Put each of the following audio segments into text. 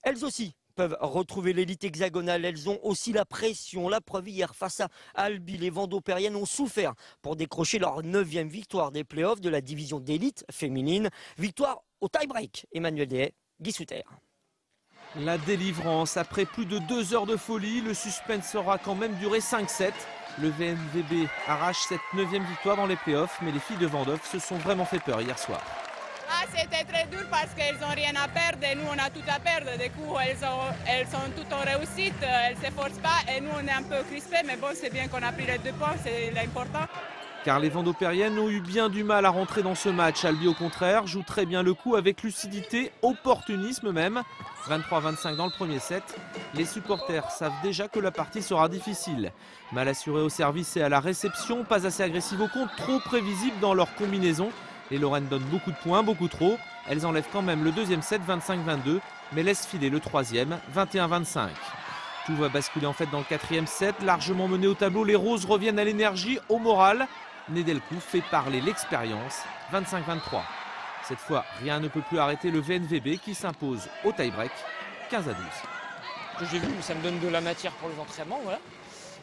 Elles aussi peuvent retrouver l'élite hexagonale. Elles ont aussi la pression. La preuve hier face à Albi, les Vendôme-Périennes ont souffert pour décrocher leur 9e victoire des playoffs de la division d'élite féminine. Victoire au tie-break. Emmanuel Dehaye, Guy Souter. La délivrance, après plus de 2 heures de folie, le suspense aura quand même duré 5-7. Le VNVB arrache cette 9e victoire dans les playoffs, mais les filles de Vendôme se sont vraiment fait peur hier soir. Ah, c'était très dur parce qu'elles n'ont rien à perdre et nous on a tout à perdre. Du coup, elles sont toutes en réussite, elles ne s'efforcent pas et nous on est un peu crispés, mais bon, c'est bien qu'on a pris les 2 points, c'est l'important. Car les Vendôme-Périennes ont eu bien du mal à rentrer dans ce match. Albi, au contraire, joue très bien le coup avec lucidité, opportunisme même. 23-25 dans le premier set. Les supporters savent déjà que la partie sera difficile. Mal assurés au service et à la réception, pas assez agressives au compte, trop prévisibles dans leur combinaison. Les Lorraines donnent beaucoup de points, beaucoup trop. Elles enlèvent quand même le 2e set 25-22, mais laissent filer le 3e 21-25. Tout va basculer en fait dans le 4e set. Largement mené au tableau, les Roses reviennent à l'énergie, au moral. Nedelkou fait parler l'expérience, 25-23. Cette fois, rien ne peut plus arrêter le VNVB qui s'impose au tie-break, 15-12. Que j'ai vu, ça me donne de la matière pour les entraînements, voilà.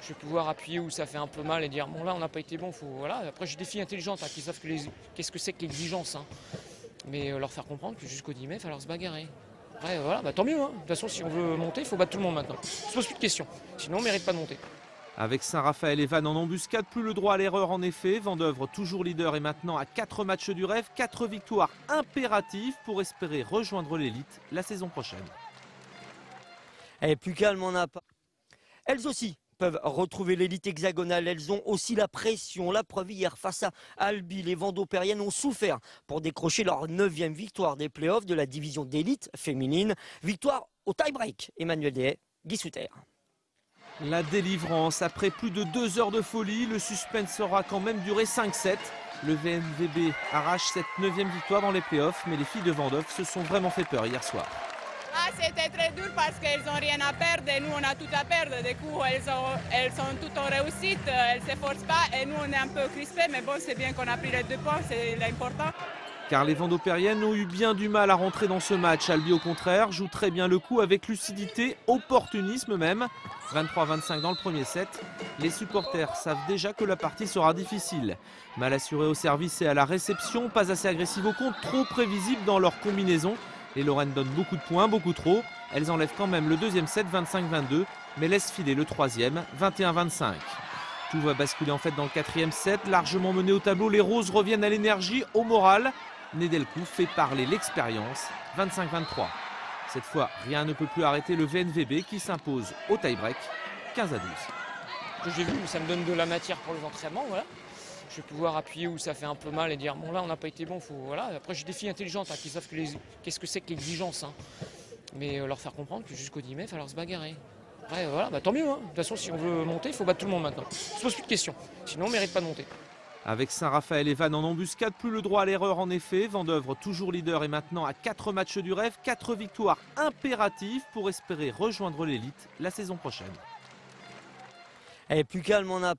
Je vais pouvoir appuyer où ça fait un peu mal et dire bon là on n'a pas été bon, faut voilà. Après j'ai des filles intelligentes qui savent qu'est-ce que c'est que l'exigence, hein. Mais leur faire comprendre que jusqu'au 10 mai il va falloir se bagarrer. Après voilà, bah, tant mieux, hein. De toute façon si on veut monter, il faut battre tout le monde maintenant. On se pose plus de questions, sinon on ne mérite pas de monter. Avec Saint-Raphaël et Vannes en embuscade, plus le droit à l'erreur en effet. Vendeuvre toujours leader et maintenant à 4 matchs du rêve, 4 victoires impératives pour espérer rejoindre l'élite la saison prochaine. Et plus calme, on n'a pas. Elles aussi peuvent retrouver l'élite hexagonale. Elles ont aussi la pression. La preuve hier face à Albi, les Vendôme-Périennes ont souffert pour décrocher leur 9e victoire des playoffs de la division d'élite féminine. Victoire au tie-break. Emmanuel Dehaye, Guy Souter. La délivrance, après plus de 2 heures de folie, le suspense aura quand même duré 5-7. Le VNVB arrache cette 9e victoire dans les playoffs, mais les filles de Vendôme se sont vraiment fait peur hier soir. Ah, c'était très dur parce qu'elles n'ont rien à perdre et nous on a tout à perdre. Du coup, elles sont toutes en réussite, elles ne s'efforcent pas et nous on est un peu crispés, mais bon, c'est bien qu'on a pris les 2 points, c'est l'important. Car les Vendôme-Périennes ont eu bien du mal à rentrer dans ce match. Albi, au contraire, joue très bien le coup avec lucidité, opportunisme même. 23-25 dans le premier set. Les supporters savent déjà que la partie sera difficile. Mal assurés au service et à la réception, pas assez agressives au compte, trop prévisibles dans leur combinaison. Les Lorraines donnent beaucoup de points, beaucoup trop. Elles enlèvent quand même le 2e set 25-22, mais laissent filer le 3e 21-25. Tout va basculer en fait dans le 4e set. Largement mené au tableau, les Roses reviennent à l'énergie, au moral. Nedelkou fait parler l'expérience, 25-23. Cette fois, rien ne peut plus arrêter le VNVB qui s'impose au tie-break, 15-12. Que j'ai vu, ça me donne de la matière pour les entraînements, voilà. Je vais pouvoir appuyer où ça fait un peu mal et dire bon là on n'a pas été bon, faut voilà. Après j'ai des filles intelligentes qui savent qu'est-ce que c'est que l'exigence, hein. Mais leur faire comprendre que jusqu'au 10 mai il va falloir se bagarrer. Après voilà, bah, tant mieux, hein. De toute façon si on veut monter, il faut battre tout le monde maintenant. On se pose plus de questions, sinon on ne mérite pas de monter. Avec Saint-Raphaël et Vannes en embuscade, plus le droit à l'erreur en effet. Vendeuvre toujours leader et maintenant à 4 matchs du rêve, 4 victoires impératives pour espérer rejoindre l'élite la saison prochaine. Et plus calme, on n'a